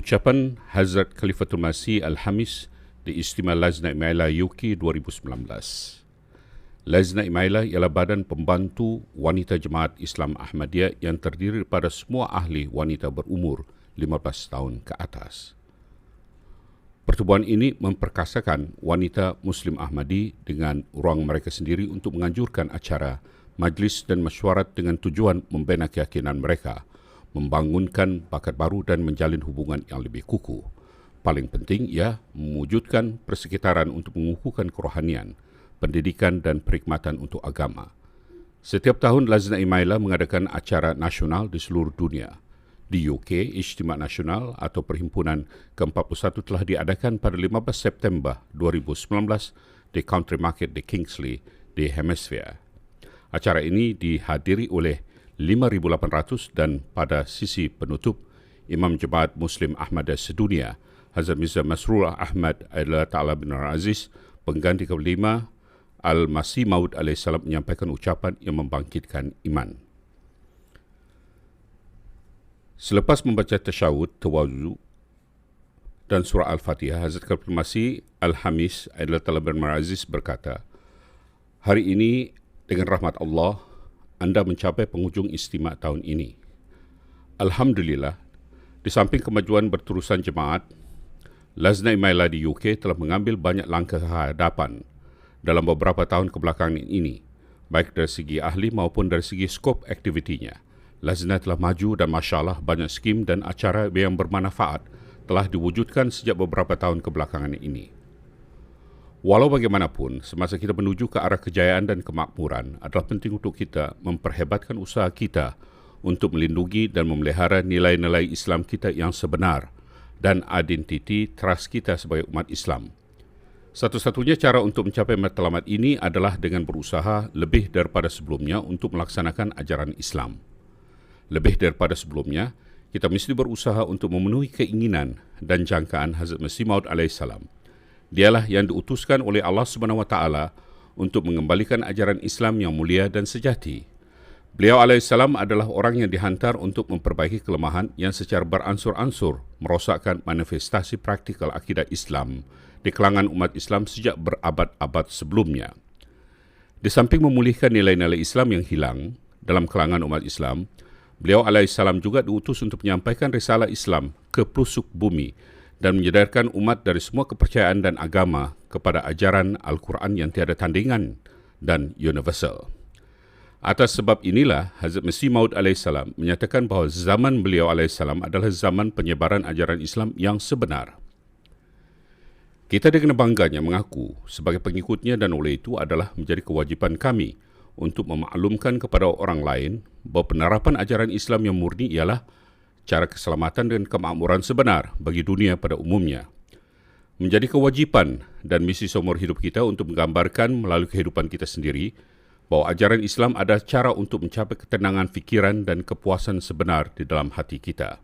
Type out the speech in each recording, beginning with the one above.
Ucapan Hazrat Khalifatul Masih Al-Hamis di Istimewa Lajnah Imaillah UK 2019. Lajnah Imaillah ialah badan pembantu wanita Jemaat Islam Ahmadiyah yang terdiri daripada semua ahli wanita berumur 15 tahun ke atas. Pertubuhan ini memperkasakan wanita Muslim Ahmadi dengan ruang mereka sendiri untuk menganjurkan acara, majlis dan mesyuarat dengan tujuan membina keyakinan mereka, membangunkan bakat baru dan menjalin hubungan yang lebih kukuh. Paling penting ia mewujudkan persekitaran untuk mengukuhkan kerohanian, pendidikan dan perkhidmatan untuk agama. Setiap tahun Lajnah Imaillah mengadakan acara nasional di seluruh dunia. Di UK, Ijtima' Nasional atau Perhimpunan ke-41 telah diadakan pada 15 September 2019 di Country Market di Kingsley di Hemisphere. Acara ini dihadiri oleh 5,800 dan pada sisi penutup, Imam Jemaat Muslim Ahmadiyah Sedunia, Hazrat Mirza Masrur Ahmad Ayatullah Ta'ala bin Aziz, pengganti ke-5 Al-Masih Maud AS menyampaikan ucapan yang membangkitkan iman. Selepas membaca tasyahud, tawadhu dan surah Al-Fatihah, Hazrat Khalifatul Masih Al-Hamis Ayatullah Ta'ala bin Aziz berkata, "Hari ini dengan rahmat Allah, anda mencapai penghujung istimewa tahun ini. Alhamdulillah, di samping kemajuan berterusan jemaat, Lajnah Imaillah di UK telah mengambil banyak langkah ke hadapan dalam beberapa tahun kebelakangan ini, baik dari segi ahli maupun dari segi skop aktivitinya. Lajnah telah maju dan masya-Allah banyak skim dan acara yang bermanfaat telah diwujudkan sejak beberapa tahun kebelakangan ini. Walau bagaimanapun, semasa kita menuju ke arah kejayaan dan kemakmuran, adalah penting untuk kita memperhebatkan usaha kita untuk melindungi dan memelihara nilai-nilai Islam kita yang sebenar dan identiti trust kita sebagai umat Islam. Satu-satunya cara untuk mencapai matlamat ini adalah dengan berusaha lebih daripada sebelumnya untuk melaksanakan ajaran Islam. Lebih daripada sebelumnya, kita mesti berusaha untuk memenuhi keinginan dan jangkaan Hazrat Masih Maud alaihissalam. Dialah yang diutuskan oleh Allah SWT untuk mengembalikan ajaran Islam yang mulia dan sejati. Beliau alaihissalam adalah orang yang dihantar untuk memperbaiki kelemahan yang secara beransur-ansur merosakkan manifestasi praktikal akidah Islam di kalangan umat Islam sejak berabad-abad sebelumnya. Di samping memulihkan nilai-nilai Islam yang hilang dalam kalangan umat Islam, beliau alaihissalam juga diutus untuk menyampaikan risalah Islam ke pelosok bumi dan menyedarkan umat dari semua kepercayaan dan agama kepada ajaran Al-Quran yang tiada tandingan dan universal. Atas sebab inilah, Hazrat Masih Maud alaihissalam menyatakan bahawa zaman beliau alaihissalam adalah zaman penyebaran ajaran Islam yang sebenar. Kita dengan bangganya mengaku sebagai pengikutnya dan oleh itu adalah menjadi kewajipan kami untuk memaklumkan kepada orang lain bahawa penerapan ajaran Islam yang murni ialah cara keselamatan dan kemakmuran sebenar bagi dunia pada umumnya. Menjadi kewajipan dan misi seumur hidup kita untuk menggambarkan melalui kehidupan kita sendiri bahawa ajaran Islam adalah cara untuk mencapai ketenangan fikiran dan kepuasan sebenar di dalam hati kita.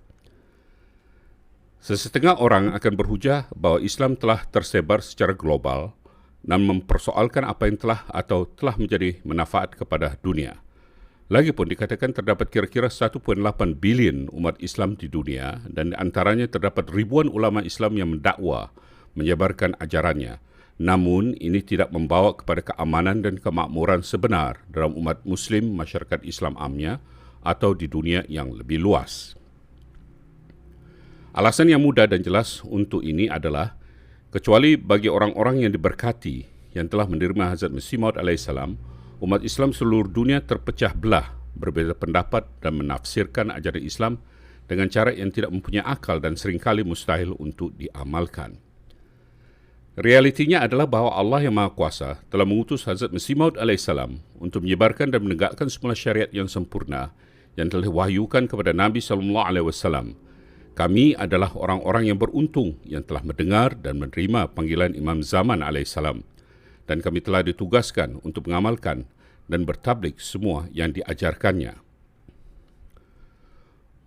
Sesetengah orang akan berhujah bahawa Islam telah tersebar secara global dan mempersoalkan apa yang telah atau telah menjadi manfaat kepada dunia. Lagipun dikatakan terdapat kira-kira 1.8 bilion umat Islam di dunia dan di antaranya terdapat ribuan ulama Islam yang mendakwa menyebarkan ajarannya. Namun ini tidak membawa kepada keamanan dan kemakmuran sebenar dalam umat Muslim, masyarakat Islam amnya atau di dunia yang lebih luas. Alasan yang mudah dan jelas untuk ini adalah kecuali bagi orang-orang yang diberkati yang telah menerima Hazrat Masih Maud alaihissalam, umat Islam seluruh dunia terpecah belah, berbeza pendapat dan menafsirkan ajaran Islam dengan cara yang tidak mempunyai akal dan seringkali mustahil untuk diamalkan. Realitinya adalah bahawa Allah yang Maha Kuasa telah mengutus Hazrat Masih Maud alaihissalam untuk menyebarkan dan menegakkan semula syariat yang sempurna yang telah diwahyukan kepada Nabi SAW. Kami adalah orang-orang yang beruntung yang telah mendengar dan menerima panggilan Imam Zaman alaihissalam, dan kami telah ditugaskan untuk mengamalkan dan bertabligh semua yang diajarkannya.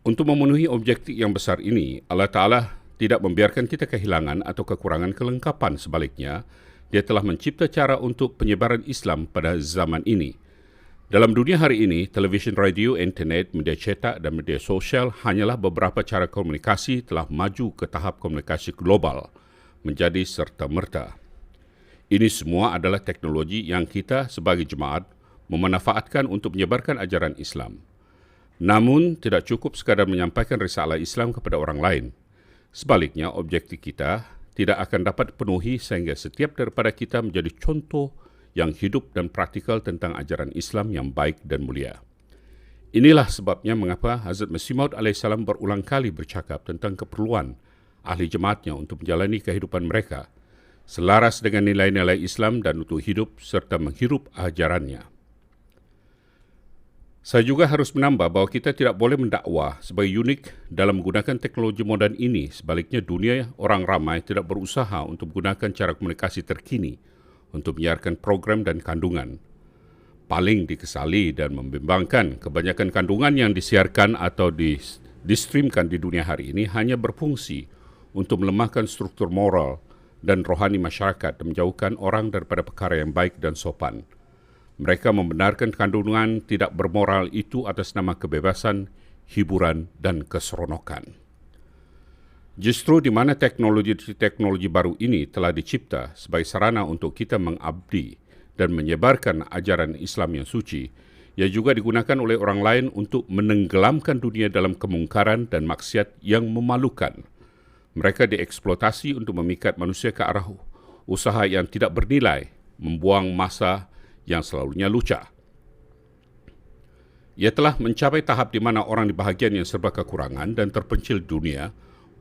Untuk memenuhi objektif yang besar ini, Allah Ta'ala tidak membiarkan kita kehilangan atau kekurangan kelengkapan. Sebaliknya, Dia telah mencipta cara untuk penyebaran Islam pada zaman ini. Dalam dunia hari ini, televisyen, radio, internet, media cetak dan media sosial hanyalah beberapa cara komunikasi telah maju ke tahap komunikasi global menjadi serta-merta. Ini semua adalah teknologi yang kita sebagai jemaat memanfaatkan untuk menyebarkan ajaran Islam. Namun, tidak cukup sekadar menyampaikan risalah Islam kepada orang lain. Sebaliknya, objektif kita tidak akan dapat dipenuhi sehingga setiap daripada kita menjadi contoh yang hidup dan praktikal tentang ajaran Islam yang baik dan mulia. Inilah sebabnya mengapa Hazrat Masih Maud AS berulang kali bercakap tentang keperluan ahli jemaatnya untuk menjalani kehidupan mereka selaras dengan nilai-nilai Islam dan untuk hidup serta menghirup ajarannya. Saya juga harus menambah bahawa kita tidak boleh mendakwah sebagai unik dalam menggunakan teknologi moden ini. Sebaliknya, dunia orang ramai tidak berusaha untuk menggunakan cara komunikasi terkini untuk menyiarkan program dan kandungan. Paling dikesali dan membimbangkan, kebanyakan kandungan yang disiarkan atau distreamkan di dunia hari ini hanya berfungsi untuk melemahkan struktur moral dan rohani masyarakat dan menjauhkan orang daripada perkara yang baik dan sopan. Mereka membenarkan kandungan tidak bermoral itu atas nama kebebasan, hiburan dan keseronokan. Justru di mana teknologi baru ini telah dicipta sebagai sarana untuk kita mengabdi dan menyebarkan ajaran Islam yang suci, ia juga digunakan oleh orang lain untuk menenggelamkan dunia dalam kemungkaran dan maksiat yang memalukan. Mereka dieksploitasi untuk memikat manusia ke arah usaha yang tidak bernilai, membuang masa yang selalunya lucah. Ia telah mencapai tahap di mana orang di bahagian yang serba kekurangan dan terpencil dunia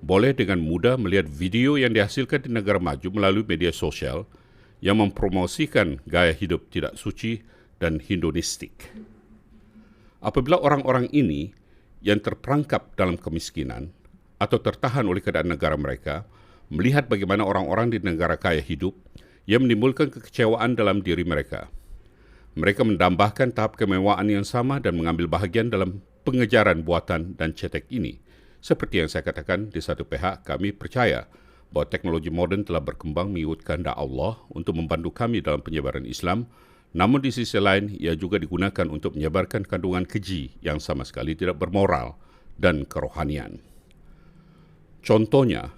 boleh dengan mudah melihat video yang dihasilkan di negara maju melalui media sosial yang mempromosikan gaya hidup tidak suci dan hedonistik. Apabila orang-orang ini yang terperangkap dalam kemiskinan atau tertahan oleh keadaan negara mereka melihat bagaimana orang-orang di negara kaya hidup, ia menimbulkan kekecewaan dalam diri mereka. Mereka mendambahkan tahap kemewahan yang sama dan mengambil bahagian dalam pengejaran buatan dan cetek ini. Seperti yang saya katakan, di satu pihak kami percaya bahawa teknologi moden telah berkembang mengikut kehendak Allah untuk membantu kami dalam penyebaran Islam, namun di sisi lain ia juga digunakan untuk menyebarkan kandungan keji yang sama sekali tidak bermoral dan kerohanian. Contohnya,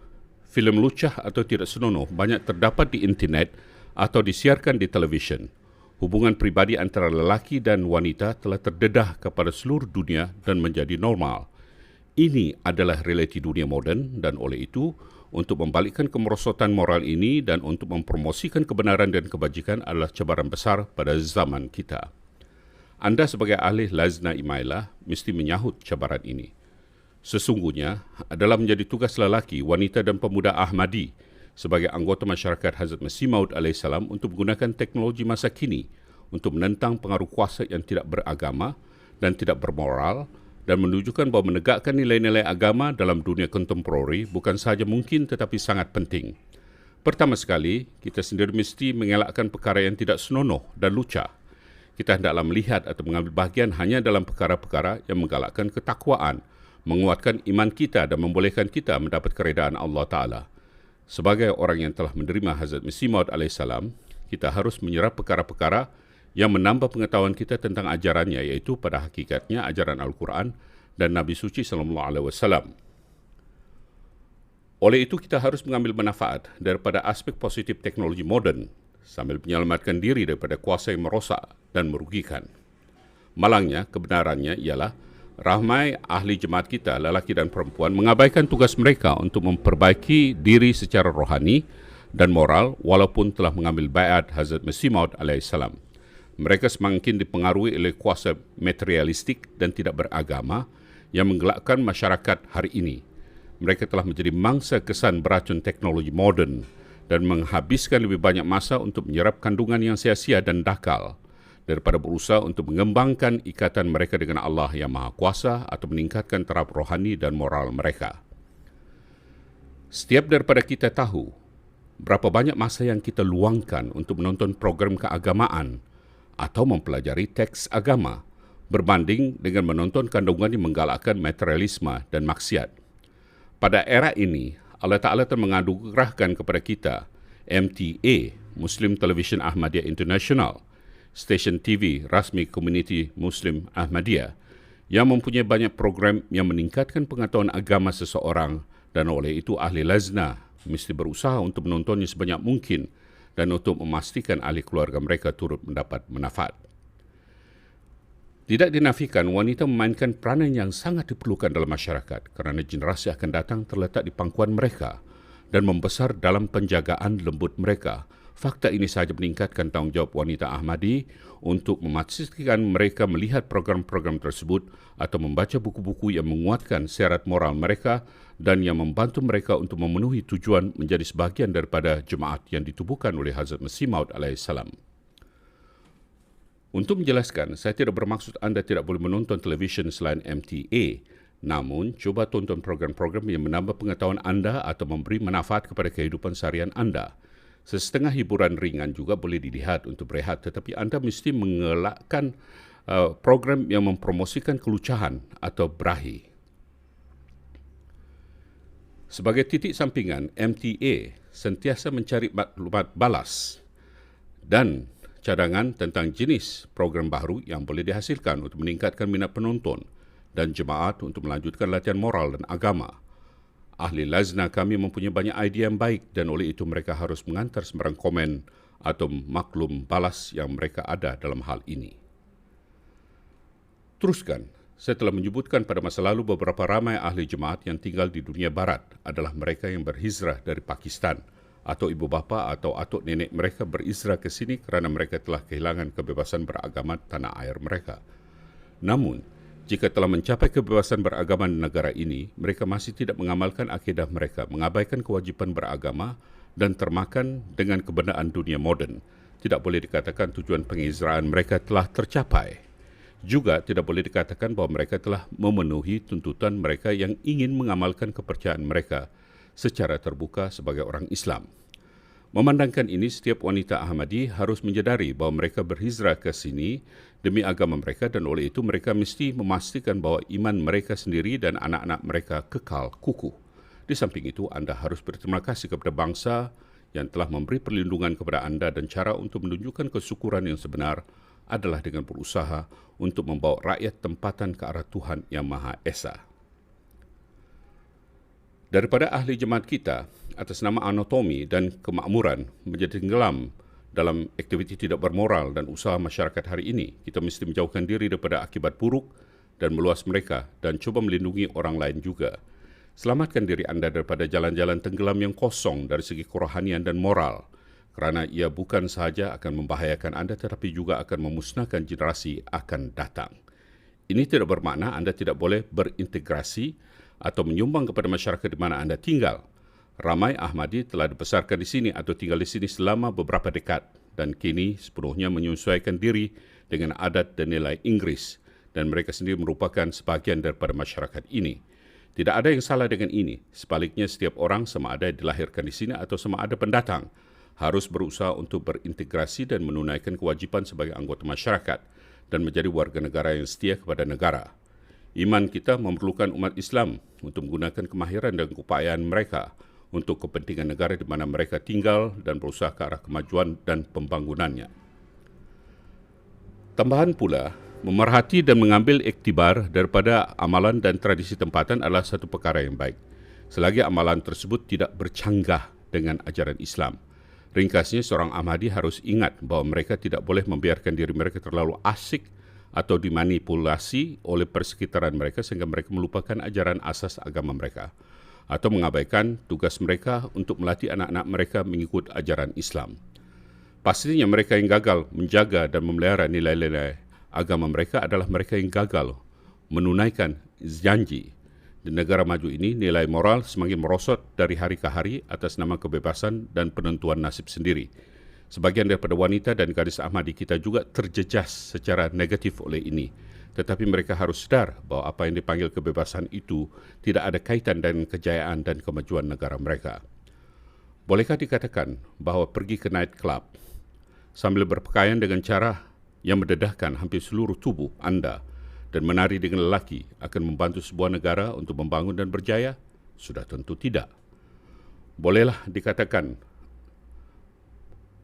filem lucah atau tidak senonoh banyak terdapat di internet atau disiarkan di televisyen. Hubungan pribadi antara lelaki dan wanita telah terdedah kepada seluruh dunia dan menjadi normal. Ini adalah realiti dunia moden dan oleh itu, untuk membalikkan kemerosotan moral ini dan untuk mempromosikan kebenaran dan kebajikan adalah cabaran besar pada zaman kita. Anda sebagai ahli Lajnah Imailah mesti menyahut cabaran ini. Sesungguhnya adalah menjadi tugas lelaki, wanita dan pemuda Ahmadi sebagai anggota masyarakat Hazrat Masih Maud AS untuk menggunakan teknologi masa kini untuk menentang pengaruh kuasa yang tidak beragama dan tidak bermoral dan menunjukkan bahawa menegakkan nilai-nilai agama dalam dunia kontemporari bukan sahaja mungkin tetapi sangat penting. Pertama sekali, kita sendiri mesti mengelakkan perkara yang tidak senonoh dan lucah. Kita hendaklah melihat atau mengambil bahagian hanya dalam perkara-perkara yang menggalakkan ketakwaan, menguatkan iman kita dan membolehkan kita mendapat keredaan Allah Ta'ala. Sebagai orang yang telah menerima Hazrat Masih Maud AS, kita harus menyerap perkara-perkara yang menambah pengetahuan kita tentang ajarannya, iaitu pada hakikatnya ajaran Al-Quran dan Nabi Suci SAW. Oleh itu, kita harus mengambil manfaat daripada aspek positif teknologi moden sambil menyelamatkan diri daripada kuasa yang merosak dan merugikan. Malangnya, kebenarannya ialah ramai ahli jemaat kita, lelaki dan perempuan, mengabaikan tugas mereka untuk memperbaiki diri secara rohani dan moral walaupun telah mengambil baiat Hazrat Masih Maud AS. Mereka semakin dipengaruhi oleh kuasa materialistik dan tidak beragama yang menggelakkan masyarakat hari ini. Mereka telah menjadi mangsa kesan beracun teknologi moden dan menghabiskan lebih banyak masa untuk menyerap kandungan yang sia-sia dan dakal daripada berusaha untuk mengembangkan ikatan mereka dengan Allah yang Maha Kuasa atau meningkatkan taraf rohani dan moral mereka. Setiap daripada kita tahu berapa banyak masa yang kita luangkan untuk menonton program keagamaan atau mempelajari teks agama berbanding dengan menonton kandungan yang menggalakkan materialisme dan maksiat. Pada era ini, Allah Ta'ala telah menganugerahkan kepada kita MTA, Muslim Television Ahmadiyah International, stesen TV rasmi komuniti Muslim Ahmadiyah yang mempunyai banyak program yang meningkatkan pengetahuan agama seseorang, dan oleh itu ahli lajnah mesti berusaha untuk menontonnya sebanyak mungkin dan untuk memastikan ahli keluarga mereka turut mendapat manfaat. Tidak dinafikan, wanita memainkan peranan yang sangat diperlukan dalam masyarakat kerana generasi akan datang terletak di pangkuan mereka dan membesar dalam penjagaan lembut mereka. Fakta ini sahaja meningkatkan tanggungjawab wanita Ahmadi untuk memastikan mereka melihat program-program tersebut atau membaca buku-buku yang menguatkan syarat moral mereka dan yang membantu mereka untuk memenuhi tujuan menjadi sebahagian daripada jemaat yang ditubuhkan oleh Hazrat Masih Maud alaihissalam. Untuk menjelaskan, saya tidak bermaksud anda tidak boleh menonton televisyen selain MTA, namun cuba tonton program-program yang menambah pengetahuan anda atau memberi manfaat kepada kehidupan seharian anda. Sesetengah hiburan ringan juga boleh dilihat untuk berehat, tetapi anda mesti mengelakkan program yang mempromosikan kelucahan atau berahi. Sebagai titik sampingan, MTA sentiasa mencari maklumat balas dan cadangan tentang jenis program baru yang boleh dihasilkan untuk meningkatkan minat penonton dan jemaat untuk melanjutkan latihan moral dan agama. Ahli lajnah kami mempunyai banyak idea yang baik dan oleh itu mereka harus mengantar sembarang komen atau maklum balas yang mereka ada dalam hal ini. Teruskan, saya telah menyebutkan pada masa lalu beberapa ramai ahli jemaat yang tinggal di dunia barat adalah mereka yang berhijrah dari Pakistan atau ibu bapa atau atuk nenek mereka berhijrah ke sini kerana mereka telah kehilangan kebebasan beragama tanah air mereka. Namun, jika telah mencapai kebebasan beragama di negara ini, mereka masih tidak mengamalkan akidah mereka, mengabaikan kewajipan beragama dan termakan dengan kebendaan dunia moden. Tidak boleh dikatakan tujuan penghijrahan mereka telah tercapai. Juga tidak boleh dikatakan bahawa mereka telah memenuhi tuntutan mereka yang ingin mengamalkan kepercayaan mereka secara terbuka sebagai orang Islam. Memandangkan ini, setiap wanita Ahmadi harus menyedari bahawa mereka berhijrah ke sini demi agama mereka dan oleh itu mereka mesti memastikan bahawa iman mereka sendiri dan anak-anak mereka kekal kukuh. Di samping itu, anda harus berterima kasih kepada bangsa yang telah memberi perlindungan kepada anda dan cara untuk menunjukkan kesyukuran yang sebenar adalah dengan berusaha untuk membawa rakyat tempatan ke arah Tuhan Yang Maha Esa. Daripada ahli jemaat kita, atas nama anatomi dan kemakmuran menjadi tenggelam dalam aktiviti tidak bermoral dan usaha masyarakat hari ini, kita mesti menjauhkan diri daripada akibat buruk dan meluas mereka dan cuba melindungi orang lain juga. Selamatkan diri anda daripada jalan-jalan tenggelam yang kosong dari segi kerohanian dan moral, kerana ia bukan sahaja akan membahayakan anda tetapi juga akan memusnahkan generasi akan datang. Ini tidak bermakna anda tidak boleh berintegrasi atau menyumbang kepada masyarakat di mana anda tinggal. Ramai Ahmadi telah dibesarkan di sini atau tinggal di sini selama beberapa dekad dan kini sepenuhnya menyesuaikan diri dengan adat dan nilai Inggeris dan mereka sendiri merupakan sebahagian daripada masyarakat ini. Tidak ada yang salah dengan ini. Sebaliknya, setiap orang sama ada dilahirkan di sini atau sama ada pendatang harus berusaha untuk berintegrasi dan menunaikan kewajipan sebagai anggota masyarakat dan menjadi warga negara yang setia kepada negara. Iman kita memerlukan umat Islam untuk menggunakan kemahiran dan keupayaan mereka untuk kepentingan negara di mana mereka tinggal dan berusaha ke arah kemajuan dan pembangunannya. Tambahan pula, memerhati dan mengambil iktibar daripada amalan dan tradisi tempatan adalah satu perkara yang baik, selagi amalan tersebut tidak bercanggah dengan ajaran Islam. Ringkasnya, seorang Ahmadi harus ingat bahawa mereka tidak boleh membiarkan diri mereka terlalu asik atau dimanipulasi oleh persekitaran mereka sehingga mereka melupakan ajaran asas agama mereka atau mengabaikan tugas mereka untuk melatih anak-anak mereka mengikut ajaran Islam. Pastinya mereka yang gagal menjaga dan memelihara nilai-nilai agama mereka adalah mereka yang gagal menunaikan janji. Di negara maju ini, nilai moral semakin merosot dari hari ke hari atas nama kebebasan dan penentuan nasib sendiri. Sebagian daripada wanita dan gadis Ahmadi kita juga terjejas secara negatif oleh ini. Tetapi mereka harus sedar bahawa apa yang dipanggil kebebasan itu tidak ada kaitan dengan kejayaan dan kemajuan negara mereka. Bolehkah dikatakan bahawa pergi ke night club sambil berpakaian dengan cara yang mendedahkan hampir seluruh tubuh anda dan menari dengan lelaki akan membantu sebuah negara untuk membangun dan berjaya? Sudah tentu tidak. Bolehlah dikatakan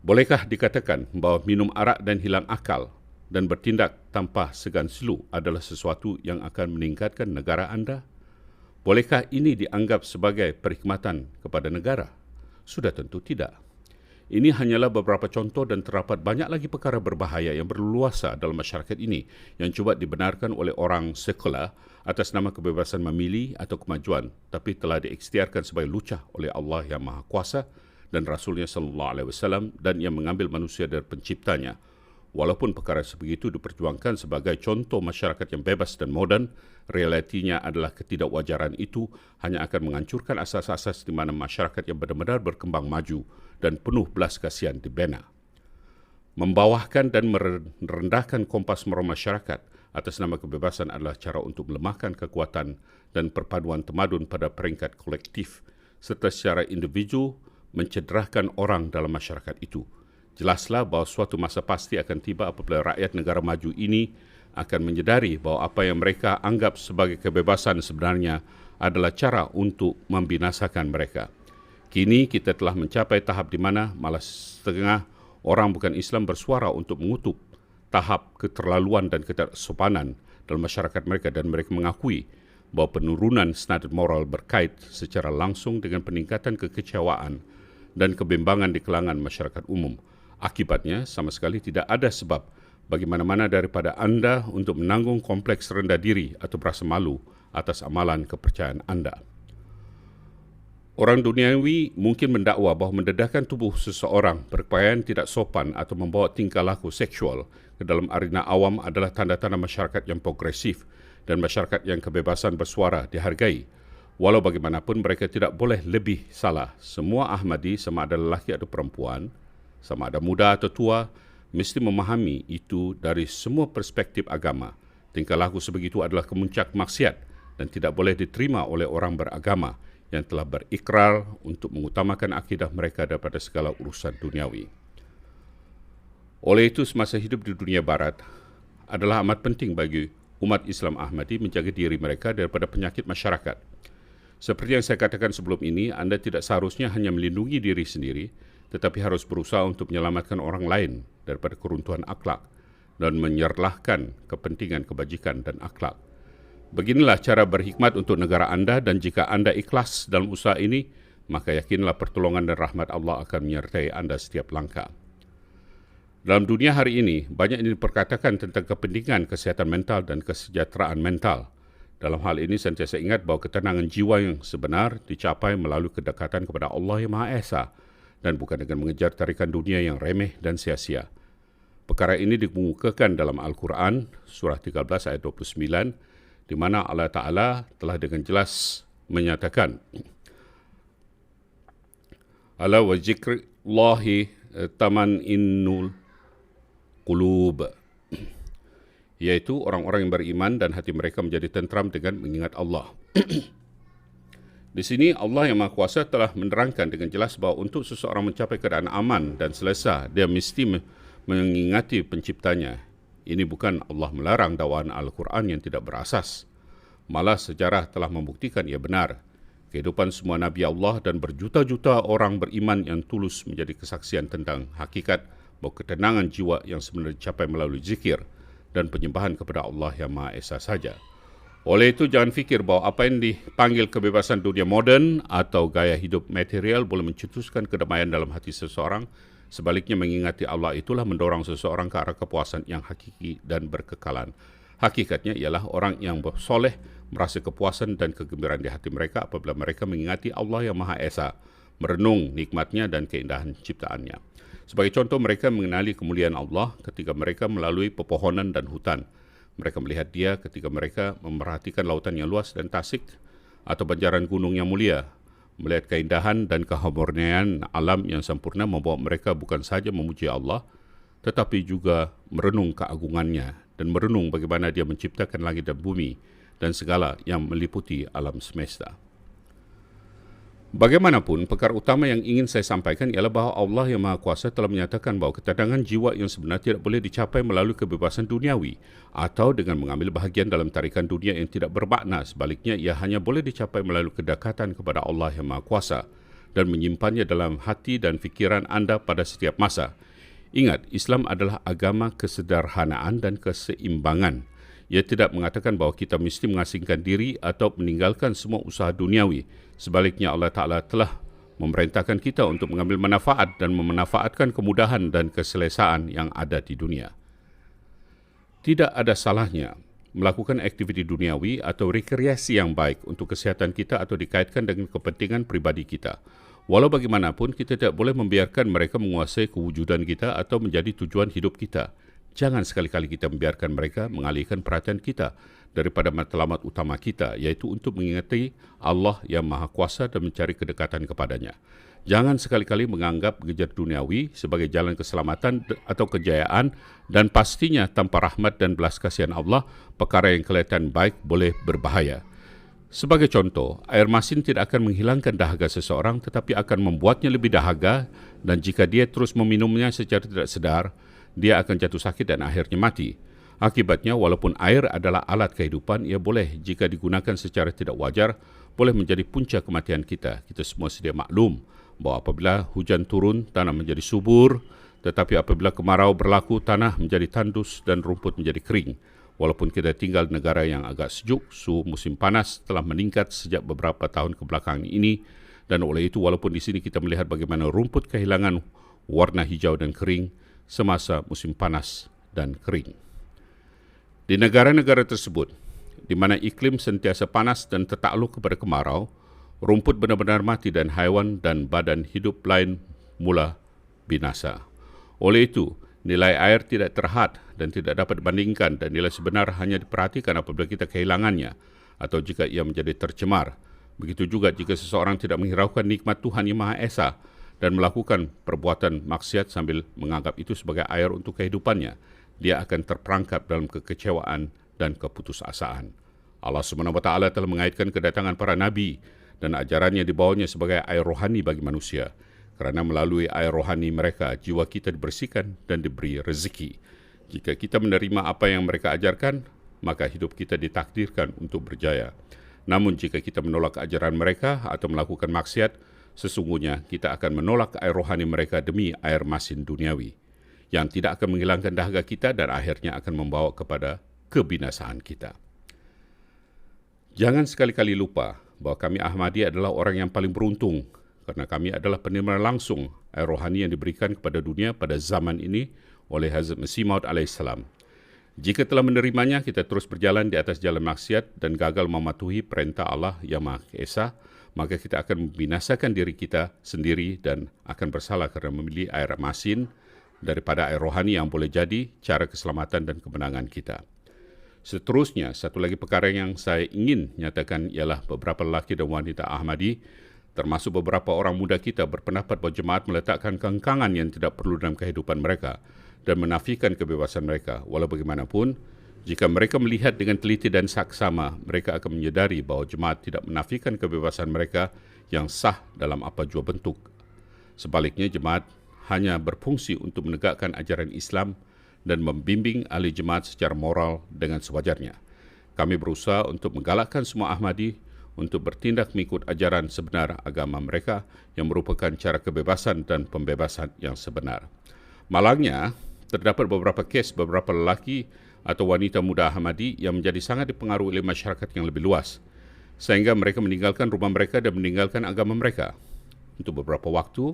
Bolehkah dikatakan bahawa minum arak dan hilang akal dan bertindak tanpa segan silu adalah sesuatu yang akan meningkatkan negara anda? Bolehkah ini dianggap sebagai perkhidmatan kepada negara? Sudah tentu tidak. Ini hanyalah beberapa contoh dan terdapat banyak lagi perkara berbahaya yang berleluasa dalam masyarakat ini yang cuba dibenarkan oleh orang sekular atas nama kebebasan memilih atau kemajuan, tapi telah diikhtiarkan sebagai lucah oleh Allah yang Maha Kuasa dan Rasulnya sallallahu alaihi wasallam dan yang mengambil manusia dari penciptanya. Walaupun perkara sebegitu diperjuangkan sebagai contoh masyarakat yang bebas dan moden, realitinya adalah ketidakwajaran itu hanya akan menghancurkan asas-asas di mana masyarakat yang benar-benar berkembang maju dan penuh belas kasihan dibina. Membawahkan dan merendahkan kompas moral masyarakat atas nama kebebasan adalah cara untuk melemahkan kekuatan dan perpaduan tamadun pada peringkat kolektif serta secara individu mencederahkan orang dalam masyarakat itu. Jelaslah bahawa suatu masa pasti akan tiba apabila rakyat negara maju ini akan menyedari bahawa apa yang mereka anggap sebagai kebebasan sebenarnya adalah cara untuk membinasakan mereka. Kini kita telah mencapai tahap di mana malah setengah orang bukan Islam bersuara untuk mengutuk tahap keterlaluan dan ketidaksopanan dalam masyarakat mereka dan mereka mengakui bahawa penurunan standard moral berkait secara langsung dengan peningkatan kekecewaan dan kebimbangan di kalangan masyarakat umum. Akibatnya, sama sekali tidak ada sebab bagi mana-mana daripada anda untuk menanggung kompleks rendah diri atau berasa malu atas amalan kepercayaan anda. Orang duniawi mungkin mendakwa bahawa mendedahkan tubuh seseorang berpakaian tidak sopan atau membawa tingkah laku seksual ke dalam arena awam adalah tanda-tanda masyarakat yang progresif dan masyarakat yang kebebasan bersuara dihargai. Walau bagaimanapun mereka tidak boleh lebih salah. Semua Ahmadi, sama ada lelaki atau perempuan, sama ada muda atau tua, mesti memahami itu dari semua perspektif agama. Tingkah laku sebegitu adalah kemuncak maksiat dan tidak boleh diterima oleh orang beragama yang telah berikrar untuk mengutamakan akidah mereka daripada segala urusan duniawi. Oleh itu, semasa hidup di dunia barat adalah amat penting bagi umat Islam Ahmadi menjaga diri mereka daripada penyakit masyarakat. Seperti yang saya katakan sebelum ini, anda tidak seharusnya hanya melindungi diri sendiri, tetapi harus berusaha untuk menyelamatkan orang lain daripada keruntuhan akhlak dan menyerlahkan kepentingan kebajikan dan akhlak. Beginilah cara berhikmat untuk negara anda dan jika anda ikhlas dalam usaha ini, maka yakinlah pertolongan dan rahmat Allah akan menyertai anda setiap langkah. Dalam dunia hari ini, banyak yang diperkatakan tentang kepentingan kesihatan mental dan kesejahteraan mental. Dalam hal ini, sentiasa ingat bahawa ketenangan jiwa yang sebenar dicapai melalui kedekatan kepada Allah yang Maha Esa dan bukan dengan mengejar tarikan dunia yang remeh dan sia-sia. Perkara ini dikemukakan dalam Al-Quran, surah 13 ayat 29, di mana Allah Ta'ala telah dengan jelas menyatakan, Ala wa zikrillahi tamaninnul qulub, yaitu orang-orang yang beriman dan hati mereka menjadi tentram dengan mengingat Allah. Di sini Allah yang Maha Kuasa telah menerangkan dengan jelas bahawa untuk seseorang mencapai keadaan aman dan selesa, dia mesti mengingati penciptanya. Ini bukan Allah melarang dakwaan Al-Quran yang tidak berasas. Malah sejarah telah membuktikan ia benar. Kehidupan semua Nabi Allah dan berjuta-juta orang beriman yang tulus menjadi kesaksian tentang hakikat bahawa ketenangan jiwa yang sebenarnya dicapai melalui zikir dan penyembahan kepada Allah yang Maha Esa saja. Oleh itu, jangan fikir bahawa apa yang dipanggil kebebasan dunia moden atau gaya hidup material boleh mencetuskan kedamaian dalam hati seseorang. Sebaliknya, mengingati Allah itulah mendorong seseorang ke arah kepuasan yang hakiki dan berkekalan. Hakikatnya ialah orang yang soleh merasa kepuasan dan kegembiraan di hati mereka apabila mereka mengingati Allah yang Maha Esa, merenung nikmatnya dan keindahan ciptaannya. Sebagai contoh, mereka mengenali kemuliaan Allah ketika mereka melalui pepohonan dan hutan. Mereka melihat dia ketika mereka memerhatikan lautan yang luas dan tasik atau banjaran gunung yang mulia. Melihat keindahan dan keharmonian alam yang sempurna membawa mereka bukan sahaja memuji Allah, tetapi juga merenung keagungannya dan merenung bagaimana dia menciptakan langit dan bumi dan segala yang meliputi alam semesta. Bagaimanapun, perkara utama yang ingin saya sampaikan ialah bahawa Allah yang Maha Kuasa telah menyatakan bahawa ketenangan jiwa yang sebenar tidak boleh dicapai melalui kebebasan duniawi atau dengan mengambil bahagian dalam tarikan dunia yang tidak bermakna. Sebaliknya, ia hanya boleh dicapai melalui kedekatan kepada Allah yang Maha Kuasa dan menyimpannya dalam hati dan fikiran anda pada setiap masa. Ingat, Islam adalah agama kesederhanaan dan keseimbangan. Ia tidak mengatakan bahawa kita mesti mengasingkan diri atau meninggalkan semua usaha duniawi. Sebaliknya, Allah Ta'ala telah memerintahkan kita untuk mengambil manfaat dan memanfaatkan kemudahan dan keselesaan yang ada di dunia. Tidak ada salahnya melakukan aktiviti duniawi atau rekreasi yang baik untuk kesihatan kita atau dikaitkan dengan kepentingan pribadi kita. Walau bagaimanapun, kita tidak boleh membiarkan mereka menguasai kewujudan kita atau menjadi tujuan hidup kita. Jangan sekali-kali kita membiarkan mereka mengalihkan perhatian kita daripada matlamat utama kita, yaitu untuk mengingati Allah yang Maha Kuasa dan mencari kedekatan kepadanya. Jangan sekali-kali menganggap gejar duniawi sebagai jalan keselamatan atau kejayaan, dan pastinya tanpa rahmat dan belas kasihan Allah, perkara yang kelihatan baik boleh berbahaya. Sebagai contoh, air masin tidak akan menghilangkan dahaga seseorang tetapi akan membuatnya lebih dahaga, dan jika dia terus meminumnya secara tidak sadar, dia akan jatuh sakit dan akhirnya mati. Akibatnya, walaupun air adalah alat kehidupan, ia boleh jika digunakan secara tidak wajar, boleh menjadi punca kematian kita. Kita semua sedia maklum bahawa apabila hujan turun, tanah menjadi subur, tetapi apabila kemarau berlaku, tanah menjadi tandus dan rumput menjadi kering. Walaupun kita tinggal di negara yang agak sejuk, suhu musim panas telah meningkat sejak beberapa tahun kebelakangan ini, dan oleh itu walaupun di sini kita melihat bagaimana rumput kehilangan warna hijau dan kering semasa musim panas dan kering. Di negara-negara tersebut, di mana iklim sentiasa panas dan tertakluk kepada kemarau, rumput benar-benar mati dan haiwan dan badan hidup lain mula binasa. Oleh itu, nilai air tidak terhad dan tidak dapat dibandingkan, dan nilai sebenar hanya diperhatikan apabila kita kehilangannya atau jika ia menjadi tercemar. Begitu juga jika seseorang tidak menghiraukan nikmat Tuhan Yang Maha Esa dan melakukan perbuatan maksiat sambil menganggap itu sebagai air untuk kehidupannya, dia akan terperangkap dalam kekecewaan dan keputusasaan. Allah SWT telah mengaitkan kedatangan para nabi dan ajarannya dibawanya sebagai air rohani bagi manusia. Kerana melalui air rohani mereka, jiwa kita dibersihkan dan diberi rezeki. Jika kita menerima apa yang mereka ajarkan, maka hidup kita ditakdirkan untuk berjaya. Namun jika kita menolak ajaran mereka atau melakukan maksiat, sesungguhnya kita akan menolak air rohani mereka demi air masin duniawi, yang tidak akan menghilangkan dahaga kita dan akhirnya akan membawa kepada kebinasaan kita. Jangan sekali-kali lupa bahawa kami Ahmadi adalah orang yang paling beruntung, kerana kami adalah penerima langsung air rohani yang diberikan kepada dunia pada zaman ini oleh Hazrat Masih Maud AS. Jika telah menerimanya, kita terus berjalan di atas jalan maksiat dan gagal mematuhi perintah Allah yang Maha Esa, maka kita akan membinasakan diri kita sendiri dan akan bersalah kerana memilih air masin daripada air rohani yang boleh jadi cara keselamatan dan kemenangan kita. Seterusnya, satu lagi perkara yang saya ingin nyatakan ialah beberapa lelaki dan wanita Ahmadi, termasuk beberapa orang muda kita, berpendapat bahawa jemaat meletakkan kengkangan yang tidak perlu dalam kehidupan mereka dan menafikan kebebasan mereka. Walau bagaimanapun, jika mereka melihat dengan teliti dan saksama, mereka akan menyedari bahawa jemaat tidak menafikan kebebasan mereka yang sah dalam apa jua bentuk. Sebaliknya, jemaat hanya berfungsi untuk menegakkan ajaran Islam dan membimbing ahli jemaat secara moral dengan sewajarnya. Kami berusaha untuk menggalakkan semua Ahmadi untuk bertindak mengikut ajaran sebenar agama mereka yang merupakan cara kebebasan dan pembebasan yang sebenar. Malangnya, terdapat beberapa kes beberapa lelaki atau wanita muda Ahmadi yang menjadi sangat dipengaruhi oleh masyarakat yang lebih luas, sehingga mereka meninggalkan rumah mereka dan meninggalkan agama mereka. Untuk beberapa waktu,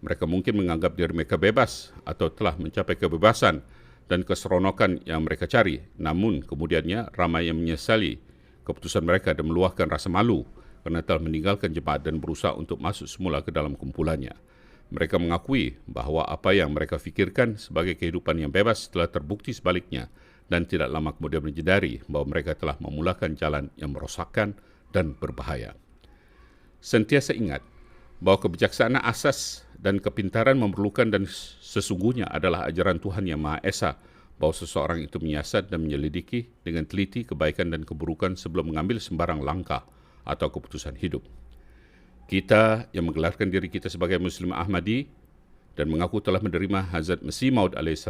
mereka mungkin menganggap diri mereka bebas atau telah mencapai kebebasan dan keseronokan yang mereka cari. Namun, kemudiannya ramai yang menyesali keputusan mereka dan meluahkan rasa malu kerana telah meninggalkan jemaat dan berusaha untuk masuk semula ke dalam kumpulannya. Mereka mengakui bahawa apa yang mereka fikirkan sebagai kehidupan yang bebas telah terbukti sebaliknya, dan tidak lama kemudian menyadari bahawa mereka telah memulakan jalan yang merosakkan dan berbahaya. Sentiasa ingat bahawa kebijaksanaan asas dan kepintaran memerlukan dan sesungguhnya adalah ajaran Tuhan Yang Maha Esa, bahawa seseorang itu menyiasat dan menyelidiki dengan teliti kebaikan dan keburukan sebelum mengambil sembarang langkah atau keputusan hidup. Kita yang menggelarkan diri kita sebagai Muslim Ahmadi dan mengaku telah menerima Hazrat Masih Maud AS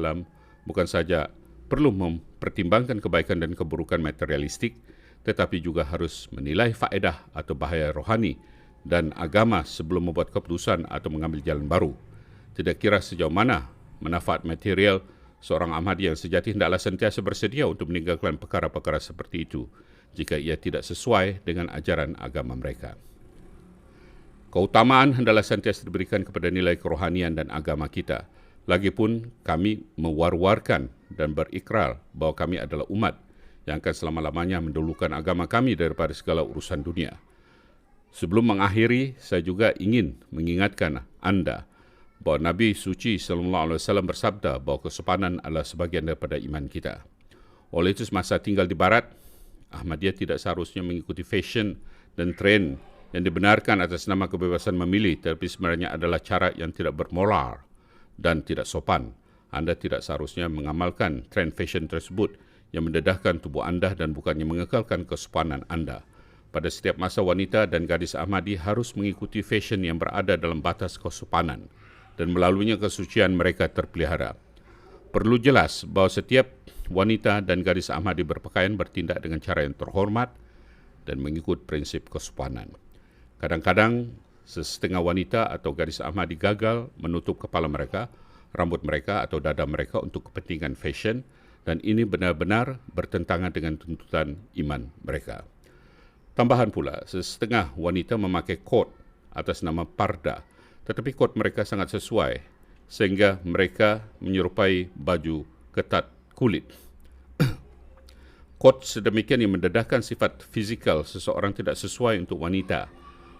bukan saja perlu mempertimbangkan kebaikan dan keburukan materialistik, tetapi juga harus menilai faedah atau bahaya rohani dan agama sebelum membuat keputusan atau mengambil jalan baru. Tidak kira sejauh mana manfaat material, seorang Ahmadi yang sejati hendaklah sentiasa bersedia untuk meninggalkan perkara-perkara seperti itu jika ia tidak sesuai dengan ajaran agama mereka. Keutamaan hendaklah sentiasa diberikan kepada nilai kerohanian dan agama kita. Lagipun kami mewar-warkan dan berikrar bahawa kami adalah umat yang akan selama-lamanya mendahulukan agama kami daripada segala urusan dunia. Sebelum mengakhiri, saya juga ingin mengingatkan anda bahawa Nabi Suci SAW bersabda bahawa kesopanan adalah sebahagian daripada iman kita. Oleh itu, semasa tinggal di Barat, Ahmadiyah tidak seharusnya mengikuti fashion dan trend yang dibenarkan atas nama kebebasan memilih, tetapi sebenarnya adalah cara yang tidak bermoral dan tidak sopan. Anda tidak seharusnya mengamalkan trend fashion tersebut yang mendedahkan tubuh anda dan bukannya mengekalkan kesopanan anda. Pada setiap masa, wanita dan gadis Ahmadi harus mengikuti fashion yang berada dalam batas kesopanan dan melaluinya kesucian mereka terpelihara. Perlu jelas bahawa setiap wanita dan gadis Ahmadi berpakaian bertindak dengan cara yang terhormat dan mengikut prinsip kesopanan. Kadang-kadang setengah wanita atau gadis Ahmadi gagal menutup kepala mereka, rambut mereka atau dada mereka untuk kepentingan fashion, dan ini benar-benar bertentangan dengan tuntutan iman mereka. Tambahan pula, setengah wanita memakai kot atas nama parda, tetapi kot mereka sangat sesuai sehingga mereka menyerupai baju ketat kulit. Kot sedemikian yang mendedahkan sifat fizikal seseorang tidak sesuai untuk wanita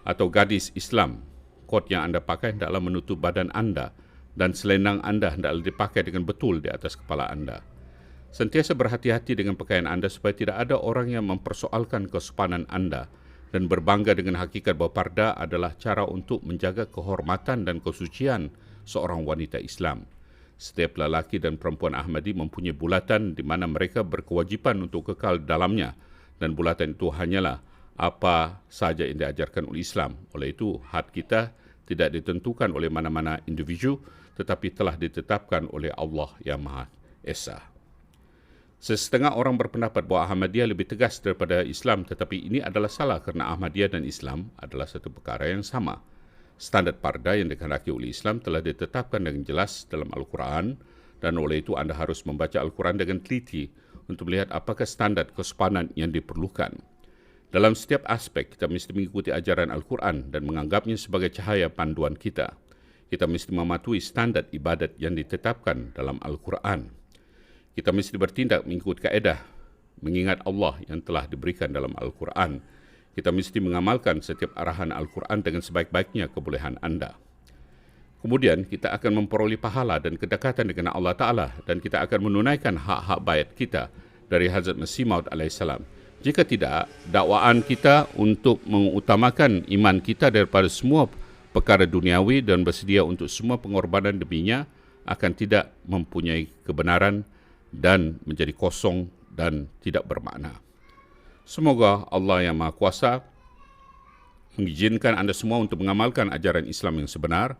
atau gadis Islam. Kot yang anda pakai hendaklah menutup badan anda dan selendang anda hendaklah dipakai dengan betul di atas kepala anda. Sentiasa berhati-hati dengan pakaian anda supaya tidak ada orang yang mempersoalkan kesopanan anda dan berbangga dengan hakikat bahawa parda adalah cara untuk menjaga kehormatan dan kesucian seorang wanita Islam. Setiap lelaki dan perempuan Ahmadi mempunyai bulatan di mana mereka berkewajipan untuk kekal dalamnya, dan bulatan itu hanyalah apa saja yang diajarkan oleh Islam. Oleh itu, had kita tidak ditentukan oleh mana-mana individu, tetapi telah ditetapkan oleh Allah yang Maha Esa. Sesetengah orang berpendapat bahawa Ahmadiyah lebih tegas daripada Islam, tetapi ini adalah salah kerana Ahmadiyah dan Islam adalah satu perkara yang sama. Standard parda yang dikehendaki oleh Islam telah ditetapkan dengan jelas dalam Al-Quran, dan oleh itu anda harus membaca Al-Quran dengan teliti untuk melihat apakah standard kesopanan yang diperlukan. Dalam setiap aspek, kita mesti mengikuti ajaran Al-Quran dan menganggapnya sebagai cahaya panduan kita. Kita mesti mematuhi standard ibadat yang ditetapkan dalam Al-Quran. Kita mesti bertindak mengikut kaedah, mengingat Allah yang telah diberikan dalam Al-Quran. Kita mesti mengamalkan setiap arahan Al-Quran dengan sebaik-baiknya kebolehan anda. Kemudian kita akan memperoleh pahala dan kedekatan dengan Allah Ta'ala, dan kita akan menunaikan hak-hak bait kita dari Hazrat Masih Maud AS. Jika tidak, dakwaan kita untuk mengutamakan iman kita daripada semua perkara duniawi dan bersedia untuk semua pengorbanan deminya akan tidak mempunyai kebenaran dan menjadi kosong dan tidak bermakna. Semoga Allah yang Maha Kuasa mengizinkan anda semua untuk mengamalkan ajaran Islam yang sebenar,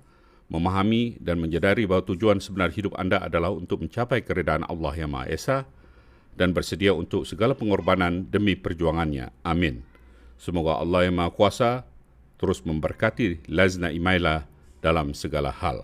memahami dan menyadari bahawa tujuan sebenar hidup anda adalah untuk mencapai keridaan Allah yang Maha Esa dan bersedia untuk segala pengorbanan demi perjuangannya. Amin. Semoga Allah yang Maha Kuasa terus memberkati Lazna Imaila dalam segala hal.